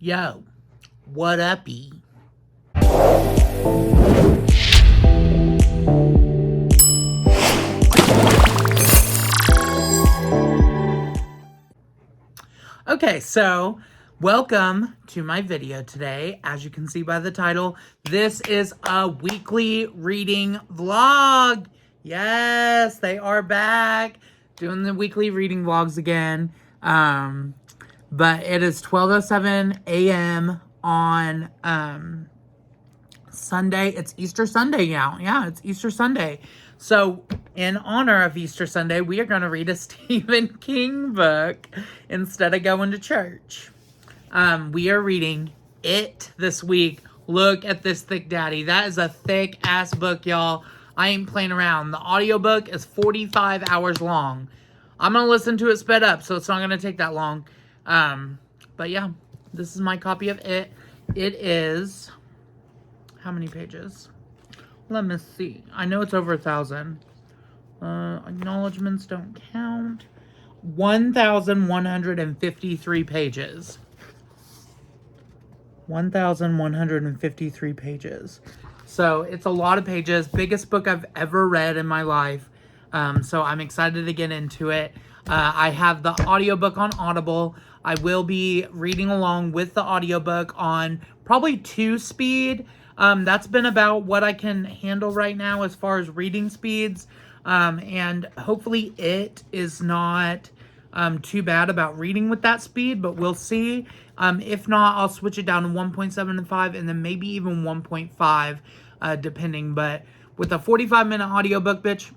Yo, what up-y? Okay, so welcome to my video today. As you can see by the title, this is a weekly reading vlog. Yes, they are back doing the weekly reading vlogs again. But it is 12:07 a.m. on Sunday. It's Easter Sunday now. Yeah, it's Easter Sunday. So, in honor of Easter Sunday, we are going to read a Stephen King book instead of going to church. We are reading It this week. Look at this thick daddy. That is a thick-ass book, y'all. I ain't playing around. The audiobook is 45 hours long. I'm going to listen to it sped up, so it's not going to take that long. But yeah, this is my copy of It. It is... how many pages? Let me see. I know it's over 1,000. Acknowledgements don't count. 1,153 pages. 1,153 pages. So it's a lot of pages. Biggest book I've ever read in my life. So I'm excited to get into it. I have the audiobook on Audible. I will be reading along with the audiobook on probably 2 speed. That's been about what I can handle right now as far as reading speeds. And hopefully it is not too bad about reading with that speed, but we'll see. If not, I'll switch it down to 1.75 and then maybe even 1.5, depending. But with a 45-minute audiobook, bitch,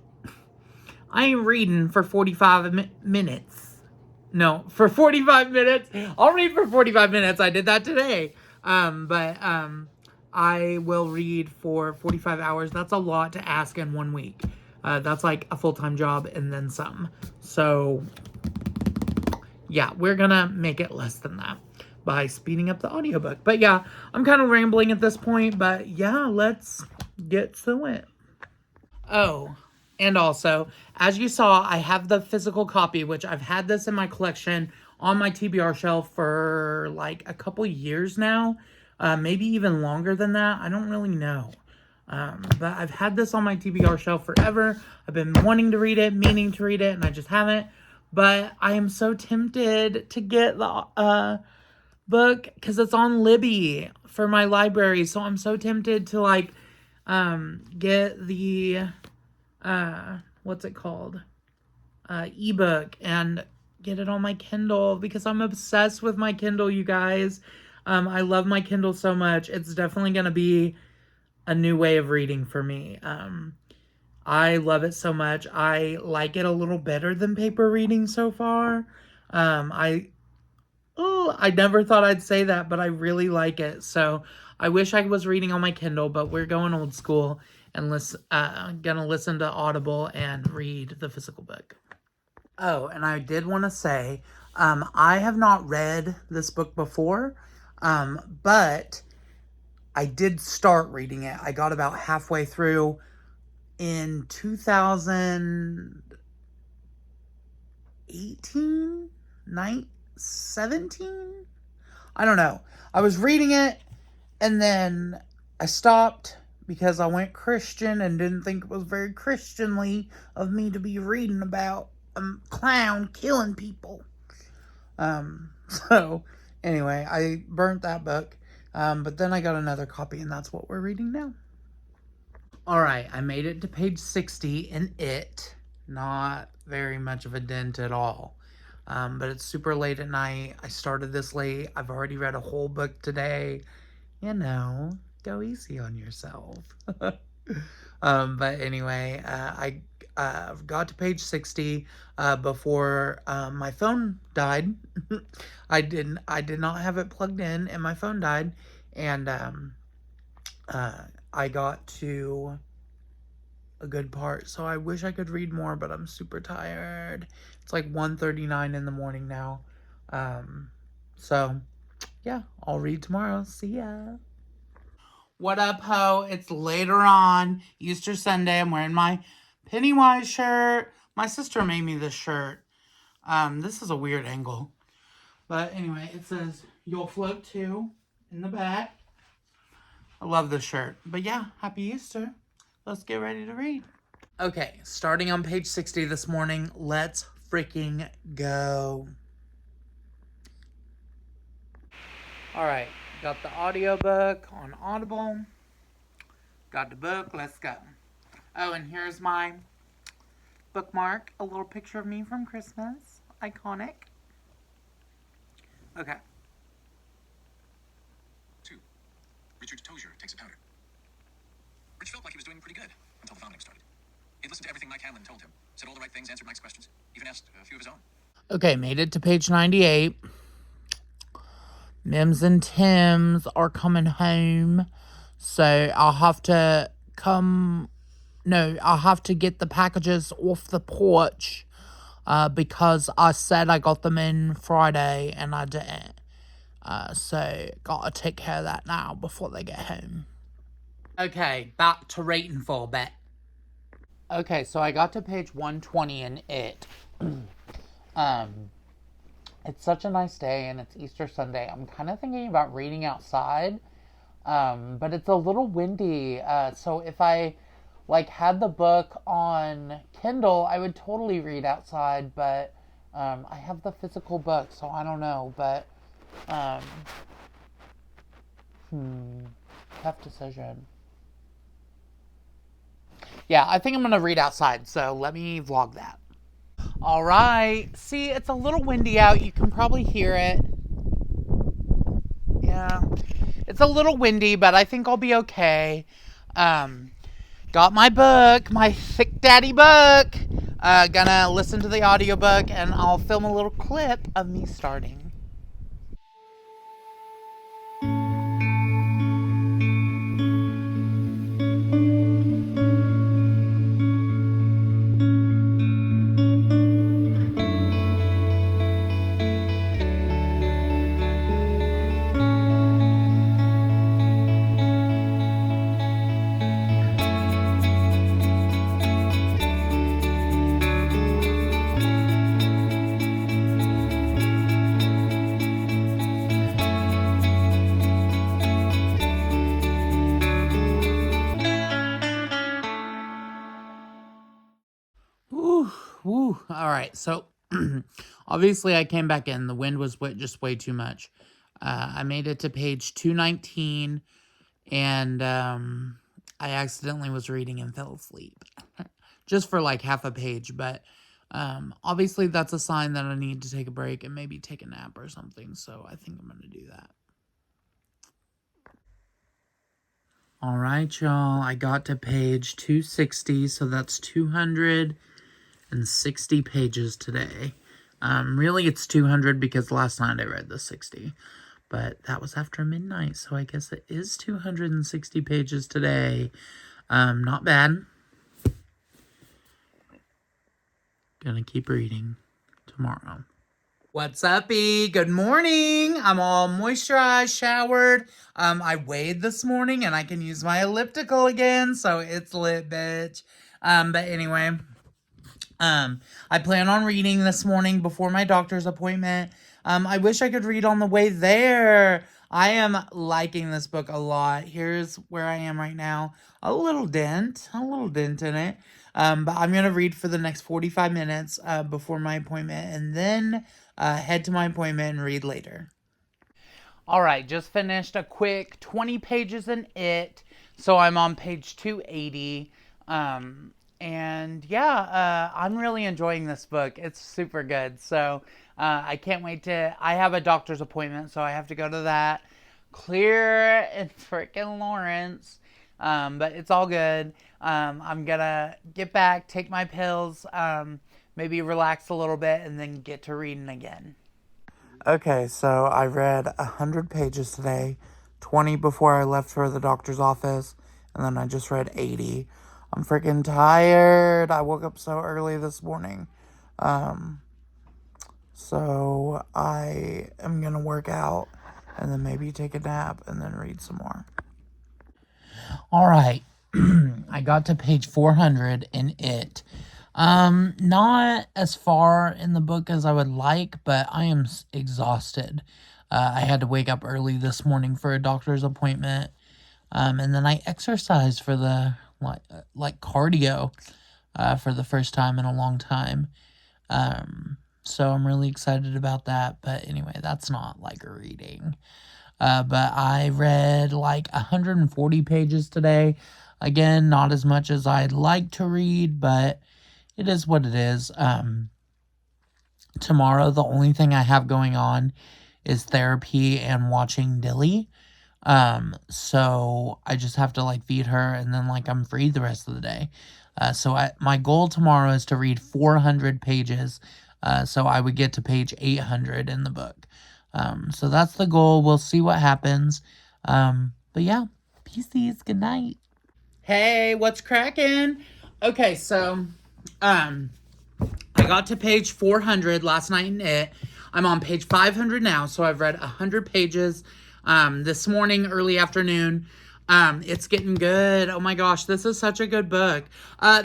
I ain't reading for 45 minutes. No, for 45 minutes. I'll read for 45 minutes. I did that today. I will read for 45 hours. That's a lot to ask in 1 week. That's like a full-time job and then some. So, yeah, we're gonna make it less than that by speeding up the audiobook. But yeah, I'm kind of rambling at this point, but yeah, let's get to it. Oh, and also, as you saw, I have the physical copy, which I've had this in my collection on my TBR shelf for like a couple years now. Maybe even longer than that. I don't really know. But I've had this on my TBR shelf forever. I've been wanting to read it, meaning to read it, and I just haven't. But I am so tempted to get the book because it's on Libby for my library. So I'm so tempted to like get the what's it called? Ebook and get it on my Kindle because I'm obsessed with my Kindle, you guys. I love my Kindle so much. It's definitely going to be a new way of reading for me. I love it so much. I like it a little better than paper reading so far. I never thought I'd say that, but I really like it. So I wish I was reading on my Kindle, but we're going old school and gonna listen to Audible and read the physical book. Oh, and I did want to say, I have not read this book before, but I did start reading it. I got about halfway through in 2018, 17? I don't know. I was reading it, and then I stopped because I went Christian and didn't think it was very Christianly of me to be reading about a clown killing people. So, anyway, I burnt that book. But then I got another copy, and that's what we're reading now. Alright, I made it to page 60 in It. Not very much of a dent at all. But it's super late at night. I started this late. I've already read a whole book today. You know, go easy on yourself. But anyway, I got to page 60 before my phone died. I did not have it plugged in, and my phone died. And I got to a good part, so I wish I could read more, but I'm super tired. It's like 1:39 in the morning now. So yeah, I'll read tomorrow. See ya. What up, ho? It's later on, Easter Sunday. I'm wearing my Pennywise shirt. My sister made me this shirt. This is a weird angle. But anyway, it says, You'll float too in the back. I love this shirt. But yeah, happy Easter. Let's get ready to read. Okay, starting on page 60 this morning. Let's freaking go. All right, got the audiobook on Audible. Got the book. Let's go. Oh, and here's my bookmark. A little picture of me from Christmas. Iconic. Okay. 2. Richard Tozier takes a powder. Rich felt like he was doing pretty good until the vomiting started. He listened to everything Mike Hanlon told him, said all the right things, answered Mike's questions, even asked a few of his own. Okay, made it to page 98. Mims and Tim's are coming home, so I'll have to I'll have to get the packages off the porch because I said I got them in Friday and I didn't. So gotta take care of that now before they get home. Okay, back to rating full bet. Okay, so I got to page 120 in it. It's such a nice day and it's Easter Sunday. I'm kind of thinking about reading outside, but it's a little windy. So if I had the book on Kindle, I would totally read outside, but I have the physical book, so I don't know. But tough decision. Yeah, I think I'm gonna read outside. So let me vlog that. All right. See, it's a little windy out. You can probably hear it. Yeah. It's a little windy, but I think I'll be okay. Got my book, my thick daddy book. Gonna listen to the audiobook and I'll film a little clip of me starting. Woo. All right. So obviously I came back in. The wind was just way too much. I made it to page 219 and I accidentally was reading and fell asleep. Just for like half a page, but obviously that's a sign that I need to take a break and maybe take a nap or something. So I think I'm going to do that. All right, y'all. I got to page 260, so that's 260 pages today. Really, it's 200 because last night I read the 60. But that was after midnight, so I guess it is 260 pages today. Not bad. Gonna keep reading tomorrow. What's up, E? Good morning. I'm all moisturized, showered. I weighed this morning and I can use my elliptical again, so it's lit, bitch. But anyway, I plan on reading this morning before my doctor's appointment. I wish I could read on the way there. I am liking this book a lot. Here's where I am right now. A little dent in it. But I'm going to read for the next 45 minutes before my appointment and then head to my appointment and read later. All right, just finished a quick 20 pages in it. So I'm on page 280. And yeah, I'm really enjoying this book. It's super good. So I can't wait to... I have a doctor's appointment, so I have to go to that. Clear in freaking Lawrence. But it's all good. I'm going to get back, take my pills, maybe relax a little bit, and then get to reading again. Okay, so I read 100 pages today, 20 before I left for the doctor's office, and then I just read 80. I'm freaking tired. I woke up so early this morning. So I am going to work out and then maybe take a nap and then read some more. All right. I got to page 400 in it. Not as far in the book as I would like, but I am exhausted. I had to wake up early this morning for a doctor's appointment. And then I exercised for the, like cardio, for the first time in a long time. So I'm really excited about that. But anyway, that's not like a reading. But I read like 140 pages today. Again, not as much as I'd like to read, but it is what it is. Tomorrow, the only thing I have going on is therapy and watching Dilly. So I just have to like feed her, and then like I'm free the rest of the day. My goal tomorrow is to read 400 pages. So I would get to page 800 in the book. So that's the goal. We'll see what happens. But yeah, peace. Good night. Hey, what's cracking? Okay, so, I got to page 400 last night in it. I'm on page 500 now, so I've read 100 pages this morning, early afternoon. It's getting good. Oh my gosh, this is such a good book.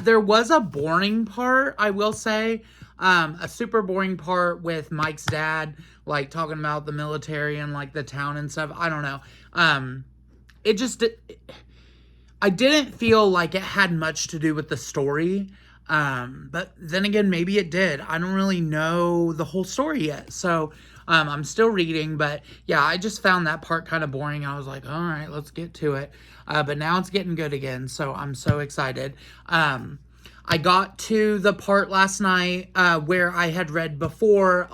There was a boring part, I will say. A super boring part with Mike's dad, like talking about the military and like the town and stuff. I don't know. I didn't feel like it had much to do with the story. But then again, maybe it did. I don't really know the whole story yet. So, I'm still reading, but yeah, I just found that part kind of boring. I was like, all right, let's get to it. But now it's getting good again. So I'm so excited. I got to the part last night, where I had read before,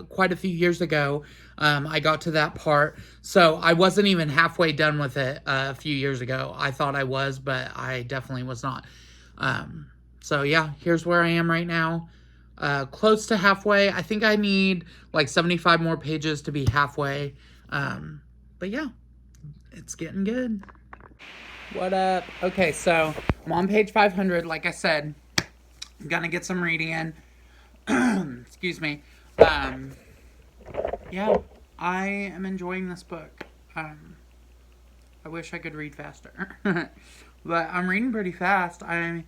quite a few years ago. I got to that part. So I wasn't even halfway done with it a few years ago. I thought I was, but I definitely was not. So yeah, here's where I am right now. Close to halfway. I think I need like 75 more pages to be halfway. But yeah, it's getting good. What up? Okay, so I'm on page 500. Like I said, I'm gonna get some reading in. Excuse me. Yeah, I am enjoying this book. I wish I could read faster. But I'm reading pretty fast. I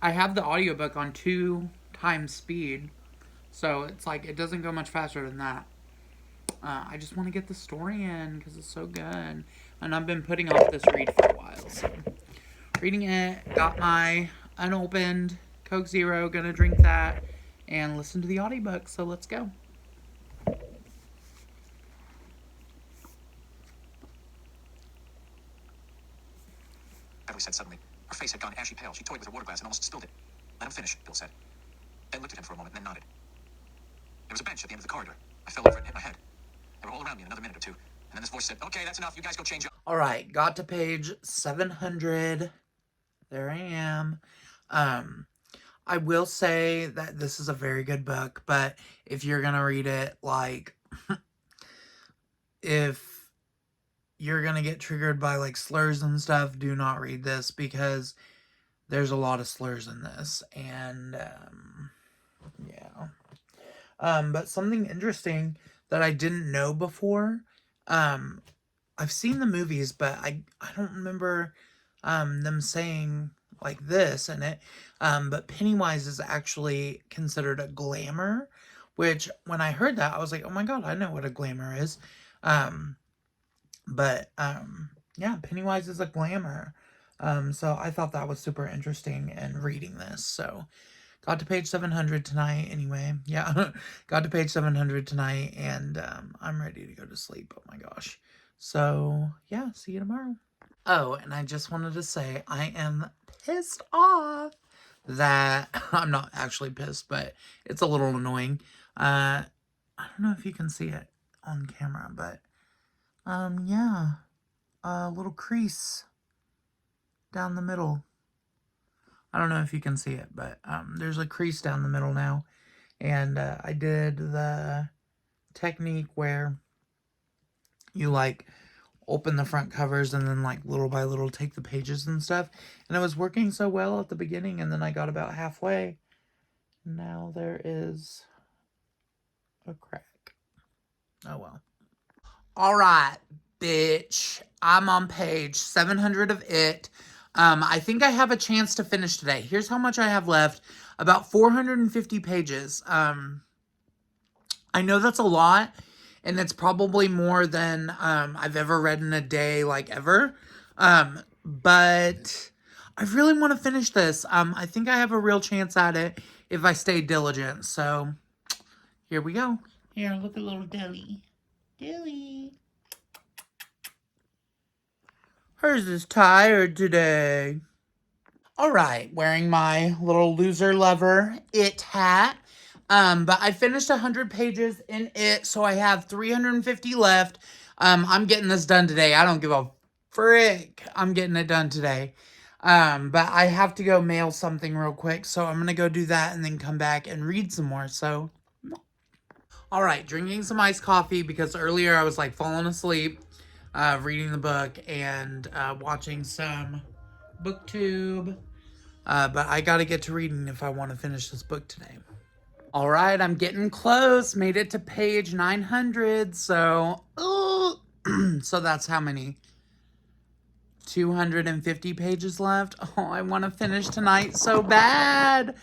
have the audiobook on 2 times speed. So it's like, it doesn't go much faster than that. I just want to get the story in because it's so good. And I've been putting off this read for a while. So, reading it, got my unopened Coke Zero, gonna drink that, and listen to the audiobook. So let's go. Beverly said suddenly. Her face had gone ashy pale. She toyed with her water glass and almost spilled it. Let him finish, Bill said. Ben looked at him for a moment and then nodded. There was a bench at the end of the corridor. I fell over and hit my head. They were all around me in another minute or two. And then this voice said, okay, that's enough. You guys go change your... All right, got to page 700. There I am. I will say that this is a very good book, but if you're gonna read it, like, if you're gonna get triggered by, like, slurs and stuff, do not read this, because there's a lot of slurs in this, and, yeah. But something interesting that I didn't know before, I've seen the movies, but I don't remember, them saying, like, this in it, but Pennywise is actually considered a glamour, which, when I heard that, I was like, oh my god, I know what a glamour is. Yeah, Pennywise is a glamour. So I thought that was super interesting in reading this. So got to page 700 tonight anyway. Yeah, got to page 700 tonight, and I'm ready to go to sleep. Oh my gosh. So yeah, see you tomorrow. Oh, and I just wanted to say I am pissed off that I'm not actually pissed, but it's a little annoying. I don't know if you can see it on camera, but yeah, a little crease down the middle. I don't know if you can see it, but there's a crease down the middle now, and I did the technique where you like open the front covers and then like little by little take the pages and stuff, and it was working so well at the beginning, and then I got about halfway. Now there is a crack. Oh well. All right, bitch. I'm on page 700 of it. I think I have a chance to finish today. Here's how much I have left. About 450 pages. I know that's a lot, and it's probably more than I've ever read in a day, like ever. But I really want to finish this. I think I have a real chance at it if I stay diligent. So here we go. Here, look at little Dilly. Dilly. Hers is tired today. All right, wearing my little loser lover It hat. But I finished 100 pages in It, so I have 350 left. I'm getting this done today. I don't give a frick. I'm getting it done today. But I have to go mail something real quick, so I'm gonna go do that and then come back and read some more. So, all right, drinking some iced coffee because earlier I was like falling asleep, reading the book and watching some BookTube. But I gotta get to reading if I want to finish this book today. All right, I'm getting close. Made it to page 900. So, so that's how many? 250 pages left. Oh, I want to finish tonight so bad.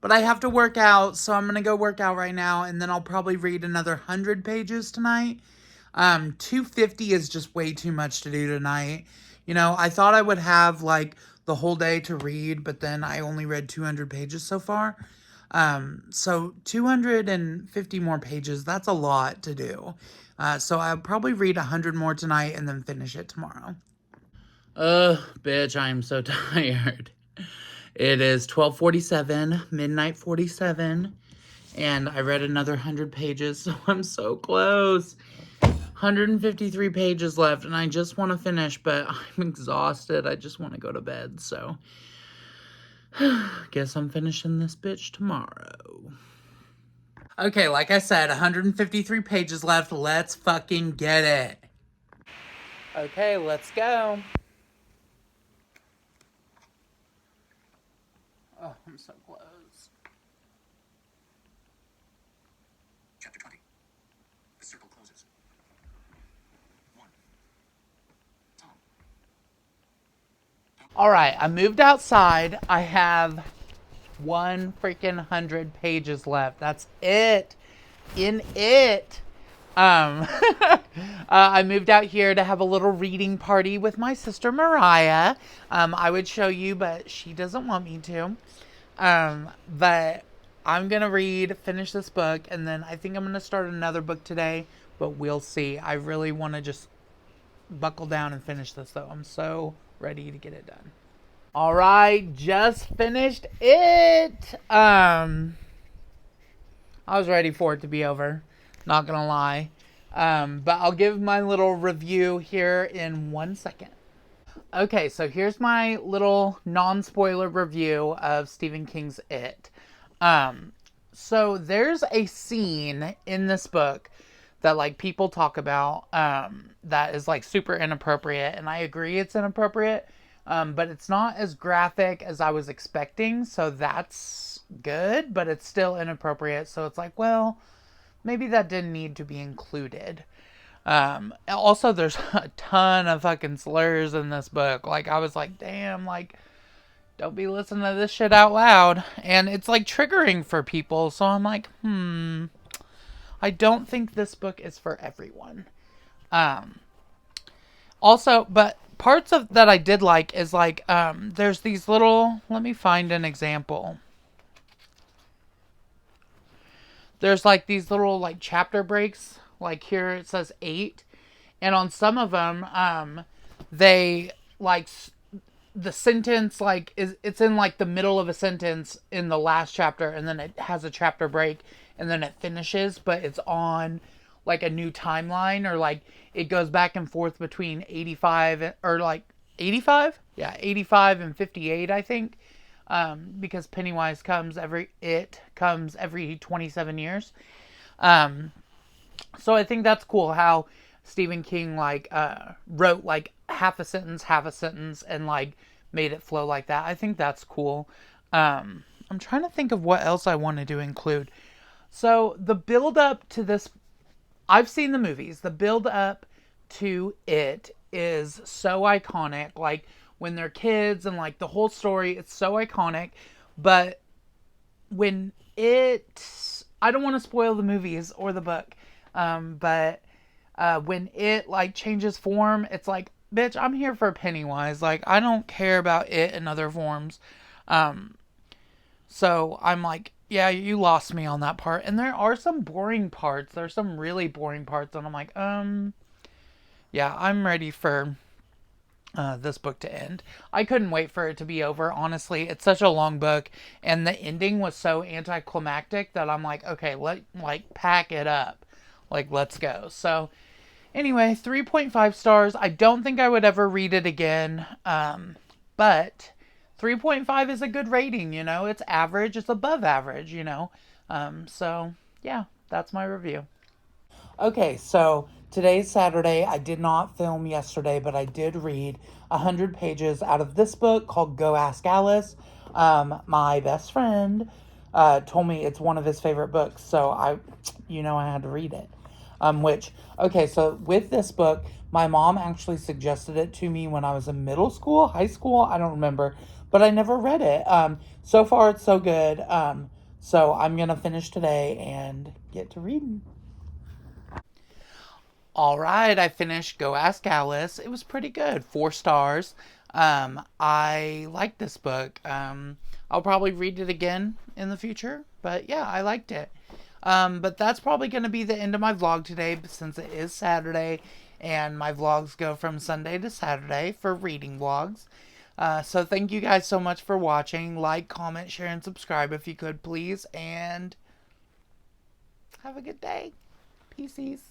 But I have to work out, so I'm going to go work out right now, and then I'll probably read another 100 pages tonight. 250 is just way too much to do tonight. You know, I thought I would have, like, the whole day to read, but then I only read 200 pages so far. So 250 more pages, that's a lot to do. So I'll probably read 100 more tonight and then finish it tomorrow. Bitch, I am so tired. It is 12:47, midnight 47, and I read another 100 pages, so I'm so close. 153 pages left, and I just want to finish, but I'm exhausted. I just want to go to bed, so guess I'm finishing this bitch tomorrow. Okay, like I said, 153 pages left. Let's fucking get it. Okay, let's go. Oh, I'm so close. Chapter 20. The circle closes. 1. Tom. All right, I moved outside. I have 100 pages left. That's it. In it. I moved out here to have a little reading party with my sister Mariah. I would show you, but she doesn't want me to. But I'm going to finish this book, and then I think I'm going to start another book today, but we'll see. I really want to just buckle down and finish this, though. I'm so ready to get it done. All right, just finished it. I was ready for it to be over, not gonna lie. But I'll give my little review here in 1 second. Okay, so here's my little non-spoiler review of Stephen King's It. So there's a scene in this book that like people talk about that is like super inappropriate, and I agree it's inappropriate. But it's not as graphic as I was expecting, so that's good, but it's still inappropriate. So it's like, well, maybe that didn't need to be included. Also, there's a ton of fucking slurs in this book. Like, I was like, damn, like, don't be listening to this shit out loud. And it's like triggering for people. So I'm like, I don't think this book is for everyone. Also, but parts of that I did like is like, there's these little, let me find an example. There's like these little like chapter breaks, like here it says 8. And on some of them, they like the sentence, like it's in like the middle of a sentence in the last chapter, and then it has a chapter break, and then it finishes, but it's on like a new timeline, or like it goes back and forth between 85 or like 85? Yeah, 85 and 58, I think. Because Pennywise comes every 27 years. So I think that's cool how Stephen King like wrote like half a sentence, and like made it flow like that. I think that's cool. I'm trying to think of what else I wanted to include. So the build up to this, I've seen the movies. The build up to it is so iconic. Like when they're kids and like the whole story, it's so iconic. But when I don't want to spoil the movies or the book, but when it like changes form, it's like, bitch, I'm here for Pennywise. Like, I don't care about it in other forms. So I'm like, yeah, you lost me on that part. And there are some boring parts. There's some really boring parts, and I'm like, yeah, I'm ready for this book to end. I couldn't wait for it to be over, honestly. It's such a long book, and the ending was so anticlimactic that I'm like, okay, like pack it up. Like, let's go. So anyway, 3.5 stars. I don't think I would ever read it again. But 3.5 is a good rating, you know. It's average, it's above average, you know. So yeah, that's my review. Okay, so today's Saturday. I did not film yesterday, but I did read 100 pages out of this book called Go Ask Alice. My best friend told me it's one of his favorite books, so I had to read it. Okay, so with this book, my mom actually suggested it to me when I was in middle school, high school, I don't remember, but I never read it. So far it's so good. So I'm gonna finish today and get to reading. All right, I finished Go Ask Alice. It was pretty good. 4 stars. I liked this book. I'll probably read it again in the future, but yeah, I liked it. But that's probably going to be the end of my vlog today since it is Saturday and my vlogs go from Sunday to Saturday for reading vlogs. So thank you guys so much for watching. Like, comment, share, and subscribe if you could, please. And have a good day. Peace.